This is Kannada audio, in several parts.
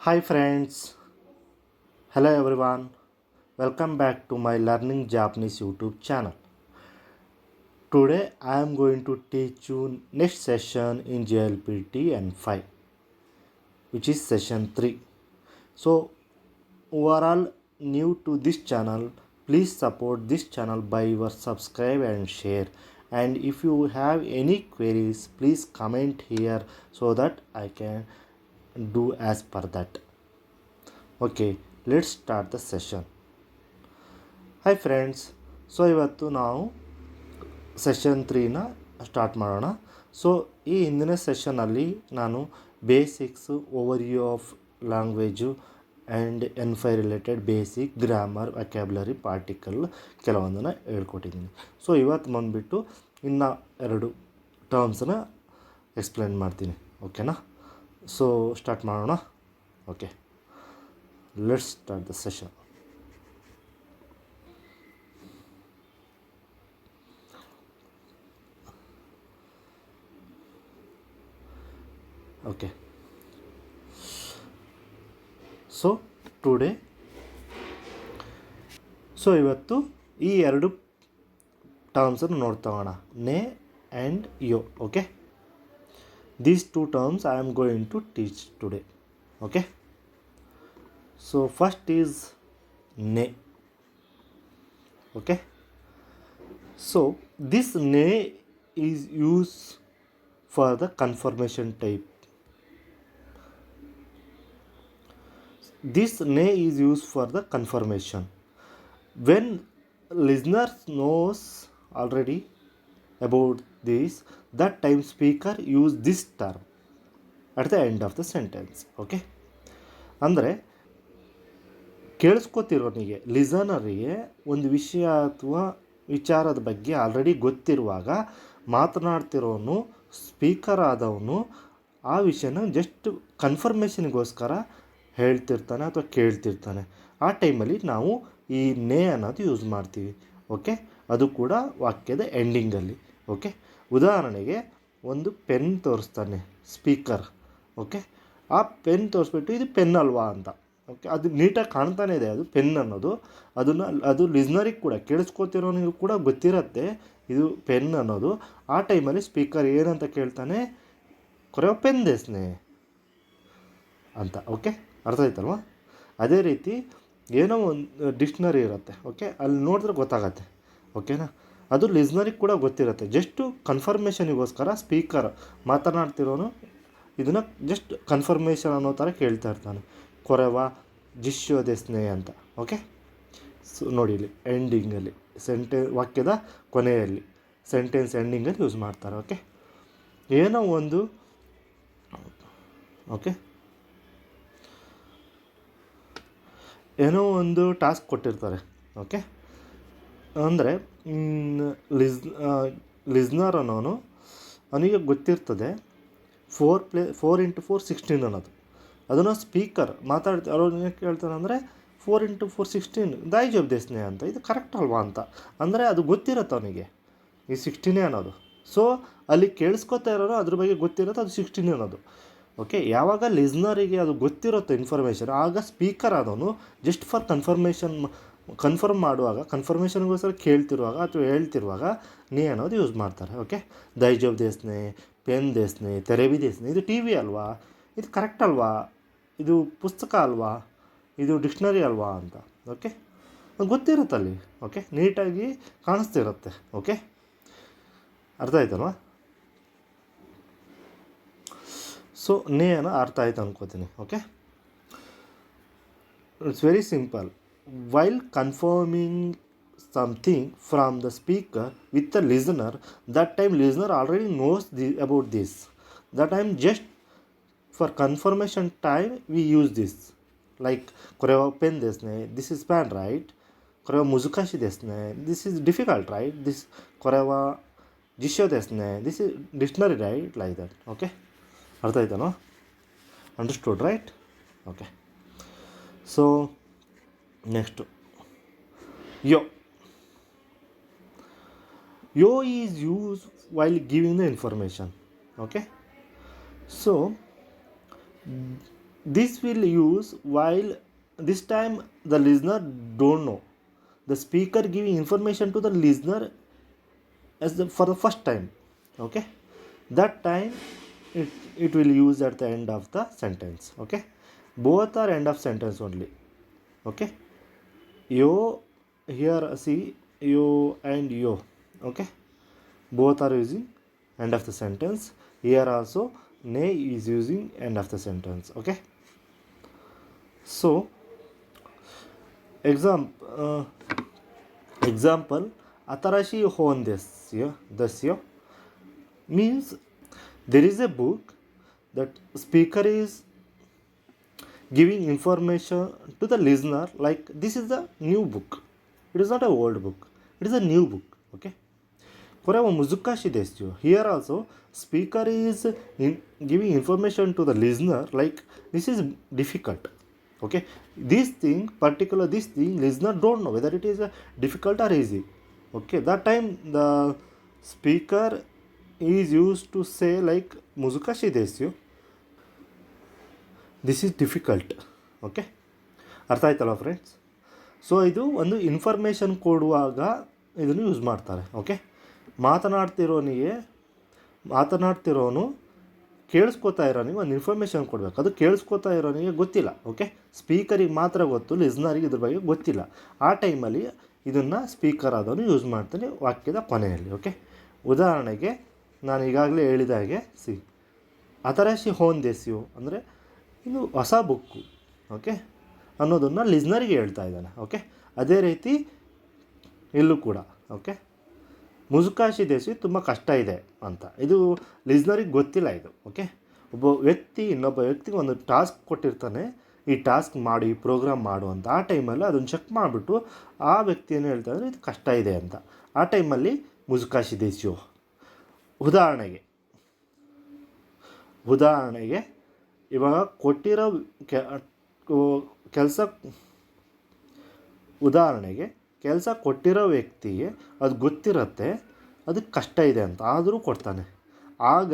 Hi friends, hello everyone. Welcome back to my Learning Japanese YouTube channel. Today I am going to teach you next session in JLPT N5, which is session 3. So overall new to this channel, please support this channel by your subscribe and share. And if you have any queries, please comment here so that I can do as per that. Okay, let's start the session. Hi friends, so ಇವತ್ತು ನಾವು ಸೆಷನ್ 3ನ ಸ್ಟಾರ್ಟ್ ಮಾಡೋಣ. ಸೊ ಈ ಹಿಂದಿನ ಸೆಷನಲ್ಲಿ ನಾನು basics, overview of language and N5 related basic grammar, vocabulary, particle ಕೆಲವೊಂದನ್ನು ಹೇಳ್ಕೊಟ್ಟಿದ್ದೀನಿ. ಸೊ ಇವತ್ತು ಬಂದುಬಿಟ್ಟು ಇನ್ನು 2 ಟರ್ಮ್ಸನ್ನ ಎಕ್ಸ್ಪ್ಲೇನ್ ಮಾಡ್ತೀನಿ. ಓಕೆನಾ? ಸೊ ಸ್ಟಾರ್ಟ್ ಮಾಡೋಣ. Okay, let's start the session. Okay, so ಇವತ್ತು ಈ 2 ಟರ್ಮ್ಸನ್ನು ನೋಡ್ತೋಣ, ನೇ ಆ್ಯಂಡ್ ಯೋ. Okay, these 2 terms I am going to teach today. Okay, so first is ನೇ. ಓಕೆ, ಸೊ ದಿಸ್ ನೇ is use for the confirmation type. This nay is used for the confirmation. When listeners knows already about this, that time speaker use this term at the end of the sentence. Okay, ಅಂದರೆ ಕೇಳಿಸ್ಕೊತಿರೋನಿಗೆ, ಲಿಸನರಿಗೆ ಒಂದು ವಿಷಯ ಅಥವಾ ವಿಚಾರದ ಬಗ್ಗೆ ಆಲ್ರೆಡಿ ಗೊತ್ತಿರುವಾಗ ಮಾತನಾಡ್ತಿರೋನು, ಸ್ಪೀಕರ್ ಆದವನು ಆ ವಿಷಯನ ಜಸ್ಟ್ ಕನ್ಫರ್ಮೇಷನ್ಗೋಸ್ಕರ ಹೇಳ್ತಿರ್ತಾನೆ ಅಥವಾ ಕೇಳ್ತಿರ್ತಾನೆ. ಆ ಟೈಮಲ್ಲಿ ನಾವು ಈ ನೇ ಅನ್ನೋದು ಯೂಸ್ ಮಾಡ್ತೀವಿ. ಓಕೆ, ಅದು ಕೂಡ ವಾಕ್ಯದ ಎಂಡಿಂಗಲ್ಲಿ. ಓಕೆ, ಉದಾಹರಣೆಗೆ ಒಂದು ಪೆನ್ ತೋರಿಸ್ತಾನೆ ಸ್ಪೀಕರ್. ಓಕೆ, ಆ ಪೆನ್ ತೋರಿಸ್ಬಿಟ್ಟು ಇದು ಪೆನ್ ಅಲ್ವಾ ಅಂತ. ಓಕೆ, ಅದು ನೀಟಾಗಿ ಕಾಣ್ತಾನೆ ಇದೆ, ಅದು ಪೆನ್ ಅನ್ನೋದು. ಅದು ಲಿಸ್ನರಿಗೆ ಕೂಡ, ಕೇಳಿಸ್ಕೊತಿರೋನಿಗೂ ಕೂಡ ಗೊತ್ತಿರುತ್ತೆ ಇದು ಪೆನ್ ಅನ್ನೋದು. ಆ ಟೈಮಲ್ಲಿ ಸ್ಪೀಕರ್ ಏನಂತ ಕೇಳ್ತಾನೆ, ಕೊರೆಯೋ ಪೆನ್ ದೇಸ್ನೆ ಅಂತ. ಓಕೆ, ಅರ್ಥ ಆಯ್ತಲ್ವ? ಅದೇ ರೀತಿ ಏನೋ ಒಂದು ಡಿಕ್ಷ್ನರಿ ಇರುತ್ತೆ. ಓಕೆ, ಅಲ್ಲಿ ನೋಡಿದ್ರೆ ಗೊತ್ತಾಗತ್ತೆ. ಓಕೆನಾ? ಅದು ಲಿಸ್ನರಿಗೆ ಕೂಡ ಗೊತ್ತಿರುತ್ತೆ. ಜಸ್ಟು ಕನ್ಫರ್ಮೇಷನಿಗೋಸ್ಕರ ಸ್ಪೀಕರ್ ಮಾತನಾಡ್ತಿರೋನು ಇದನ್ನು ಜಸ್ಟ್ ಕನ್ಫರ್ಮೇಷನ್ ಅನ್ನೋ ಥರ ಕೇಳ್ತಾ ಇರ್ತಾನೆ, ಕೊರೆವ ಜಿಶ್ಯೋದೆಸ್ನೆ ಅಂತ. ಓಕೆ, ಸೊ ನೋಡಿ ಇಲ್ಲಿ ಎಂಡಿಂಗಲ್ಲಿ, ವಾಕ್ಯದ ಕೊನೆಯಲ್ಲಿ, ಸೆಂಟೆನ್ಸ್ ಎಂಡಿಂಗಲ್ಲಿ ಯೂಸ್ ಮಾಡ್ತಾರೆ. ಓಕೆ, ಏನೋ ಒಂದು ಏನೋ ಒಂದು ಟಾಸ್ಕ್ ಕೊಟ್ಟಿರ್ತಾರೆ. ಓಕೆ, ಅಂದರೆ ಲಿಸ್ನರ್ ಅನ್ನೋನು, ಅವನಿಗೆ ಗೊತ್ತಿರ್ತದೆ 4x4 16 ಅನ್ನೋದು. ಅದನ್ನು ಸ್ಪೀಕರ್ ಅವ್ರು ಕೇಳ್ತಾರೆ ಅಂದರೆ 4x4 16 ದಾಯಿ ಜವಾಬ್ ದೇಸ್ನೆ ಅಂತ. ಇದು ಕರೆಕ್ಟ್ ಅಲ್ವಾ ಅಂತ. ಅಂದರೆ ಅದು ಗೊತ್ತಿರುತ್ತೆ ಅವನಿಗೆ ಈ 16 ಅನ್ನೋದು. ಸೊ ಅಲ್ಲಿ ಕೇಳಿಸ್ಕೊತಾ ಇರೋರು ಅದ್ರ ಬಗ್ಗೆ ಗೊತ್ತಿರುತ್ತೆ, ಅದು 16 ಅನ್ನೋದು. ಓಕೆ, ಯಾವಾಗ ಲಿಸ್ನರಿಗೆ ಅದು ಗೊತ್ತಿರುತ್ತೆ ಇನ್ಫಾರ್ಮೇಷನ್, ಆಗ ಸ್ಪೀಕರ್ ಆದವನು ಜಸ್ಟ್ ಫಾರ್ ಕನ್ಫರ್ಮ್ ಮಾಡುವಾಗ, ಕನ್ಫರ್ಮೇಷನ್ಗೋಸ್ಕರ ಕೇಳ್ತಿರುವಾಗ ಅಥವಾ ಹೇಳ್ತಿರುವಾಗ ನೀ ಅನ್ನೋದು ಯೂಸ್ ಮಾಡ್ತಾರೆ. ಓಕೆ, ದೈಜಬ್ ದೇಸ್ನೆ, ಪೆನ್ ದೇಸ್ನೆ, ತೆರೆಬಿ ದೇಸ್ನೆ. ಇದು ಟಿ ವಿ ಅಲ್ವಾ, ಇದು ಕರೆಕ್ಟ್ ಅಲ್ವಾ, ಇದು ಪುಸ್ತಕ ಅಲ್ವಾ, ಇದು ಡಿಕ್ಷ್ನರಿ ಅಲ್ವಾ ಅಂತ. ಓಕೆ, ಗೊತ್ತಿರುತ್ತಲ್ಲಿ. ಓಕೆ, ನೀಟಾಗಿ ಕಾಣಿಸ್ತಿರುತ್ತೆ. ಓಕೆ, ಅರ್ಥ ಆಯ್ತಲ್ವಾ? ಸೊ ನೇ ಅನ್ನೋ ಅರ್ಥ ಆಯ್ತು ಅನ್ಕೋತೀನಿ. Okay, it's very simple. While confirming something from the speaker with the listener, that time listener already knows about this. That time just for confirmation time we use this. Like ಕೊರೆವ ಪೆನ್ ದೇಸ್ನೆ, ದಿಸ್ ಇಸ್ ಪ್ಯಾನ್ ರೈಟ್. ಕೊರೆವ ಮುಜುಕಾಶಿ ದೇಸ್ನೆ, this is difficult right. This ಕೊರೆವ ಜಿಶೋ ದೇಸ್ನೆ, this is dictionary right. Like that. Okay, ಅರ್ಥ ಆಯ್ತಾನೋ? Understood right? Okay, so next ಯೋ. ಯೋ is use while giving the information. Okay, so This will use while this time the listener don't know. The speaker giving information to the listener for the first time. Okay, that time it will use at the end of the sentence. Okay, both are end of sentence only. Okay, yo, here see you and yo. Okay, both are using end of the sentence. Here also nay is using end of the sentence. Okay, so example atarashi hon desyo means there is a book that speaker is giving information to the listener, like this is the new book, it is not a old book, it is a new book. Okay, これは難しいですよ. Here also speaker is giving information to the listener, like this is difficult. Okay, this thing listener don't know whether it is difficult or easy. Okay, that time the speaker is used to say like 難しいですよ, this is difficult. Okay, ಅರ್ಥ ಆಯ್ತಲ್ಲ ಫ್ರೆಂಡ್ಸ್? ಸೊ ಇದು ಒಂದು ಇನ್ಫಾರ್ಮೇಷನ್ ಕೊಡುವಾಗ ಇದನ್ನು ಯೂಸ್ ಮಾಡ್ತಾರೆ. ಓಕೆ, ಮಾತನಾಡ್ತಿರೋನು ಕೇಳಿಸ್ಕೊತಾ ಇರೋನಿಗೆ ಒಂದು ಇನ್ಫಾರ್ಮೇಷನ್ ಕೊಡಬೇಕು. ಅದು ಕೇಳಿಸ್ಕೊತಾ ಇರೋನಿಗೆ ಗೊತ್ತಿಲ್ಲ. ಓಕೆ, ಸ್ಪೀಕರಿಗೆ ಮಾತ್ರ ಗೊತ್ತು, ಲಿಸ್ನರಿಗೆ ಇದ್ರ ಬಗ್ಗೆ ಗೊತ್ತಿಲ್ಲ. ಆ ಟೈಮಲ್ಲಿ ಇದನ್ನು ಸ್ಪೀಕರ್ ಆದವನು ಯೂಸ್ ಮಾಡ್ತಾನೆ ವಾಕ್ಯದ ಕೊನೆಯಲ್ಲಿ. ಓಕೆ, ಉದಾಹರಣೆಗೆ ನಾನು ಈಗಾಗಲೇ ಹೇಳಿದ ಹಾಗೆ ಅತರಾಶಿ ಹೋನ್ ದೇಸಿಯು ಅಂದರೆ ಇದು ಹೊಸ ಬುಕ್ಕು. ಓಕೆ, ಅನ್ನೋದನ್ನು ಲಿಸ್ನರಿಗೆ ಹೇಳ್ತಾ ಇದ್ದಾನೆ. ಓಕೆ, ಅದೇ ರೀತಿ ಇಲ್ಲೂ ಕೂಡ. ಓಕೆ, ಮುಜುಕಾಶಿ ದೇಸಿ ತುಂಬ ಕಷ್ಟ ಇದೆ ಅಂತ, ಇದು ಲಿಸ್ನರಿಗೆ ಗೊತ್ತಿಲ್ಲ ಇದು. ಓಕೆ, ಇನ್ನೊಬ್ಬ ವ್ಯಕ್ತಿಗೆ ಒಂದು ಟಾಸ್ಕ್ ಕೊಟ್ಟಿರ್ತಾನೆ, ಈ ಟಾಸ್ಕ್ ಮಾಡು, ಈ ಪ್ರೋಗ್ರಾಮ್ ಮಾಡು ಅಂತ. ಆ ಟೈಮಲ್ಲಿ ಅದನ್ನು ಚೆಕ್ ಮಾಡಿಬಿಟ್ಟು ಆ ವ್ಯಕ್ತಿ ಏನು ಹೇಳ್ತಾ ಇದ್ದಾರೆ, ಇದು ಕಷ್ಟ ಇದೆ ಅಂತ. ಆ ಟೈಮಲ್ಲಿ ಮುಜುಕಾಶಿ ದೇಸಿಯೋ. ಉದಾಹರಣೆಗೆ ಇವಾಗ ಕೊಟ್ಟಿರೋ ಕೆಲಸ ಕೊಟ್ಟಿರೋ ವ್ಯಕ್ತಿಗೆ ಅದು ಗೊತ್ತಿರುತ್ತೆ, ಅದಕ್ಕೆ ಕಷ್ಟ ಇದೆ ಅಂತ, ಆದರೂ ಕೊಡ್ತಾನೆ. ಆಗ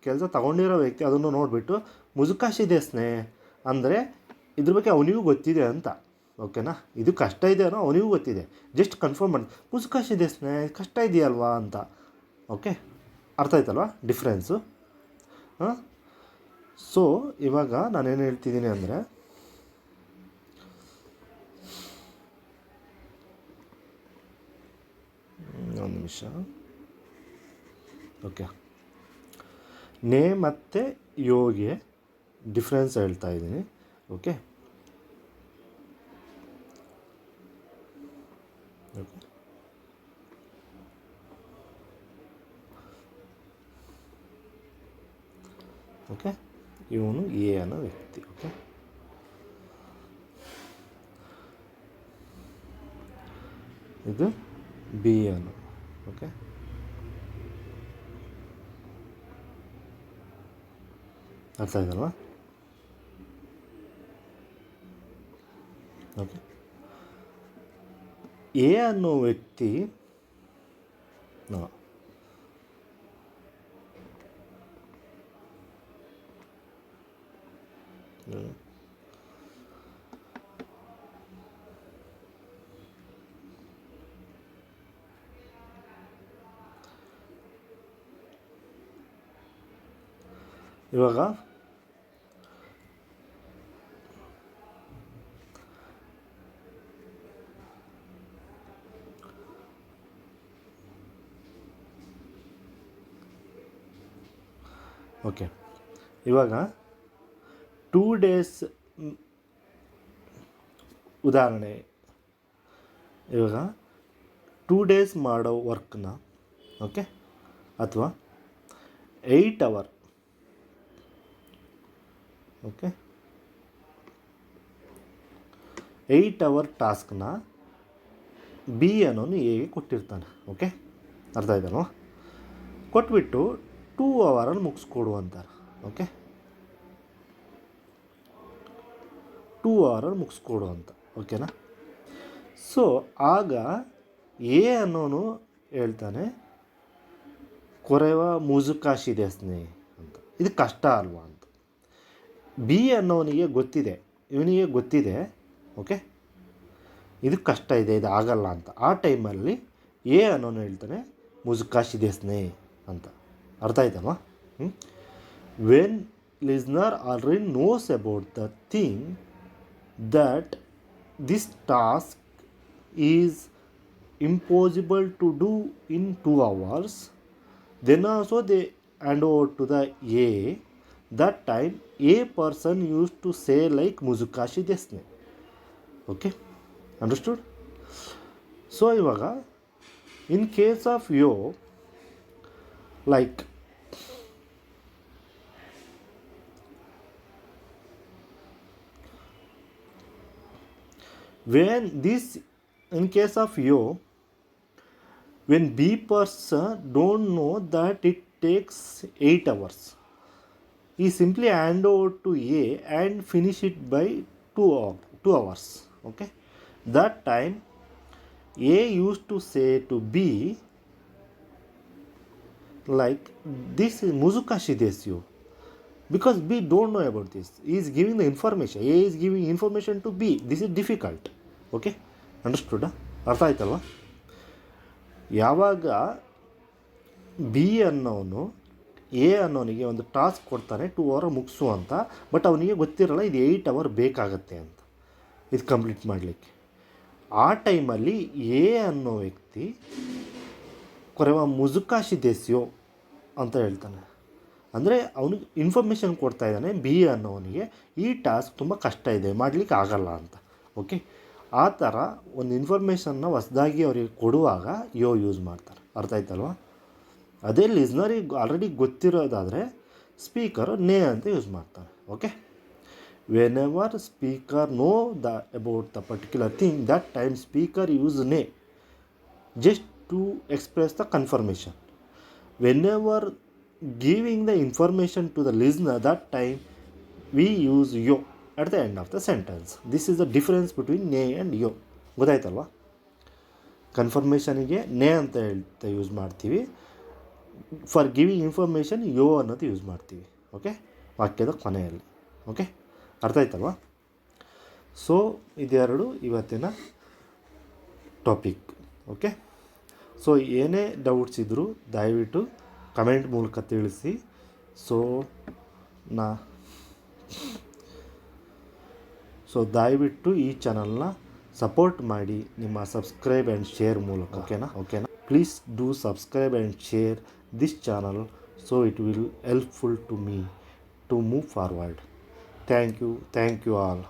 ಕೆಲಸ ತಗೊಂಡಿರೋ ವ್ಯಕ್ತಿ ಅದನ್ನು ನೋಡಿಬಿಟ್ಟು ಮುಜುಕಾಶಿ ದೇಸ್ನೆ ಅಂದರೆ ಇದ್ರ ಬಗ್ಗೆ ಅವನಿಗೂ ಗೊತ್ತಿದೆ ಅಂತ. ಓಕೆನಾ, ಇದು ಕಷ್ಟ ಇದೆ ಅನ್ನೋ ಅವನಿಗೂ ಗೊತ್ತಿದೆ, ಜಸ್ಟ್ ಕನ್ಫರ್ಮ್ ಮಾಡಿ ಮುಜುಕಾಶಿ ದೇಸ್ನೆ ಕಷ್ಟ ಇದೆಯಲ್ವಾ ಅಂತ. ಓಕೆ, ಅರ್ಥ ಆಯ್ತಲ್ವಾ ಡಿಫ್ರೆನ್ಸು? ಹಾಂ, ಸೊ ಇವಾಗ ನಾನೇನು ಹೇಳ್ತಿದ್ದೀನಿ ಅಂದರೆ, ಒಂದು ನಿಮಿಷ. ಓಕೆ, ನೇ ಮತ್ತು ಯೋಗೆ ಡಿಫ್ರೆನ್ಸ್ ಹೇಳ್ತಾ ಇದ್ದೀನಿ. ಓಕೆ, ಓಕೆ, ಓಕೆ, ಇವನು ಎ ಅನ್ನೋ ವ್ಯಕ್ತಿ. ಓಕೆ, ಇದು ಬಿ ಅನ್ನೋ. ಓಕೆ, ಅರ್ಥ ಆಯ್ತಲ್ವಾ? ಓಕೆ, ಎ ಅನ್ನೋ ವ್ಯಕ್ತಿ ಇವಾಗ ಓಕೆ, ಇವಾಗ 2 days ಉದಾಹರಣೆ. ಇವಾಗ 2 days ಮಾಡೋ ವರ್ಕ್ನ, ಓಕೆ, ಅಥವಾ 8 hour, ಓಕೆ, 8 hour ಟಾಸ್ಕ್ನ ಬಿ ಅನ್ನೋನು ಎಗೆ ಕೊಟ್ಟಿರ್ತಾನೆ. ಓಕೆ, ಅರ್ಥ ಆಯ್ತಲ್ವ? ಕೊಟ್ಬಿಟ್ಟು 2 hour ಮುಗಿಸ್ಕೊಡು ಅಂತಾರೆ. ಓಕೆ, 2 hour ಮುಗಿಸ್ಕೊಡು ಅಂತ. ಓಕೆನಾ? ಸೊ ಆಗ ಎ ಅನ್ನೋನು ಹೇಳ್ತಾನೆ ಕೊರೆವ ಮುಜುಕಾಶಿ ದೇಸ್ನೆ ಅಂತ, ಇದು ಕಷ್ಟ ಅಲ್ವಾ ಅಂತ. ಬಿ ಅನ್ನೋನಿಗೆ ಗೊತ್ತಿದೆ, ಇವನಿಗೆ ಗೊತ್ತಿದೆ ಓಕೆ ಇದು ಕಷ್ಟ ಇದೆ, ಇದು ಆಗಲ್ಲ ಅಂತ. ಆ ಟೈಮಲ್ಲಿ ಎ ಅನ್ನೋನು ಹೇಳ್ತಾನೆ ಮುಜುಕಾಶಿದೇಸ್ನೆ ಅಂತ. ಅರ್ಥ ಆಯ್ತಲ್ವಾ? When listener already knows about the thing that this task is impossible to do in 2 hours, then also they hand over to the A. That time A person used to say like muzukashi desne. Okay, understood? So ಇವಾಗ in case of yo, like when this in case of yo, when B person don't know that it takes 8 hours, he simply hand over to A and finish it by 2 hours. Okay, that time A used to say to B like this is muzukashi desu, because B don't know about this. He is giving the information, A is giving information to B, this is difficult. Okay, understood? ಅರ್ಥ ಆಯ್ತಲ್ವ? ಯಾವಾಗ ಬಿ ಅನ್ನೋನು ಎ ಅನ್ನೋನಿಗೆ ಒಂದು ಟಾಸ್ಕ್ ಕೊಡ್ತಾನೆ 2 ಅವರ್ ಮುಗಿಸು ಅಂತ, ಬಟ್ ಅವನಿಗೆ ಗೊತ್ತಿರಲ್ಲ ಇದು 8 ಅವರ್ ಬೇಕಾಗತ್ತೆ ಅಂತ ಇದು ಕಂಪ್ಲೀಟ್ ಮಾಡಲಿಕ್ಕೆ. ಆ ಟೈಮಲ್ಲಿ ಎ ಅನ್ನೋ ವ್ಯಕ್ತಿ ಕೊರೆವ ಮುಜುಕಾಶಿ ದೇಸಿಯೋ ಅಂತ ಹೇಳ್ತಾನೆ. ಅಂದರೆ ಅವನಿಗೆ ಇನ್ಫಾರ್ಮೇಷನ್ ಕೊಡ್ತಾ ಇದ್ದಾನೆ ಬಿ ಅನ್ನೋನಿಗೆ ಈ ಟಾಸ್ಕ್ ತುಂಬ ಕಷ್ಟ ಇದೆ, ಮಾಡಲಿಕ್ಕೆ ಆಗಲ್ಲ ಅಂತ. ಓಕೆ, ಆ ಥರ ಒಂದು ಇನ್ಫಾರ್ಮೇಷನ್ನ ಹೊಸದಾಗಿ ಅವರಿಗೆ ಕೊಡುವಾಗ ಯೋ ಯೂಸ್ ಮಾಡ್ತಾರೆ. ಅರ್ಥ ಆಯ್ತಲ್ವ? ಅದೇ ಲಿಸ್ನರಿಗೆ ಆಲ್ರೆಡಿ ಗೊತ್ತಿರೋದಾದರೆ ಸ್ಪೀಕರು ನೇ ಅಂತ ಯೂಸ್ ಮಾಡ್ತಾರೆ. Okay, whenever speaker know the about the particular thing, that time speaker use ನೇ just to express the confirmation. Whenever giving the information to the listener, that time we use ಯೋ at the end of the sentence. This is the difference between ನೇ and ಯೋ. ಗೊತ್ತಾಯ್ತಲ್ವ? ಕನ್ಫರ್ಮೇಷನಿಗೆ ನೇ ಅಂತ ಹೇಳ್ತಾ ಯೂಸ್ ಮಾಡ್ತೀವಿ, ಫಾರ್ ಗಿವಿಂಗ್ ಇನ್ಫಾರ್ಮೇಷನ್ ಯೋ ಅನ್ನೋದು ಯೂಸ್ ಮಾಡ್ತೀವಿ. ಓಕೆ, ವಾಕ್ಯದ ಕೊನೆಯಲ್ಲಿ. ಓಕೆ, ಅರ್ಥ ಆಯ್ತಲ್ವ? ಸೊ ಇದೆರಡು ಇವತ್ತಿನ ಟಾಪಿಕ್. ಓಕೆ, ಸೊ ಏನೇ ಡೌಟ್ಸ್ ಇದ್ದರೂ ದಯವಿಟ್ಟು ಕಮೆಂಟ್ ಮೂಲಕ ತಿಳಿಸಿ. ಸೊ ದಯವಿಟ್ಟು ಈ ಚಾನಲ್ನ ಸಪೋರ್ಟ್ ಮಾಡಿ ನಿಮ್ಮ ಸಬ್ಸ್ಕ್ರೈಬ್ ಆ್ಯಂಡ್ ಶೇರ್ ಮೂಲಕ. ಓಕೆನಾ? Please do subscribe and share this channel, so it will helpful to me to move forward. Thank you all.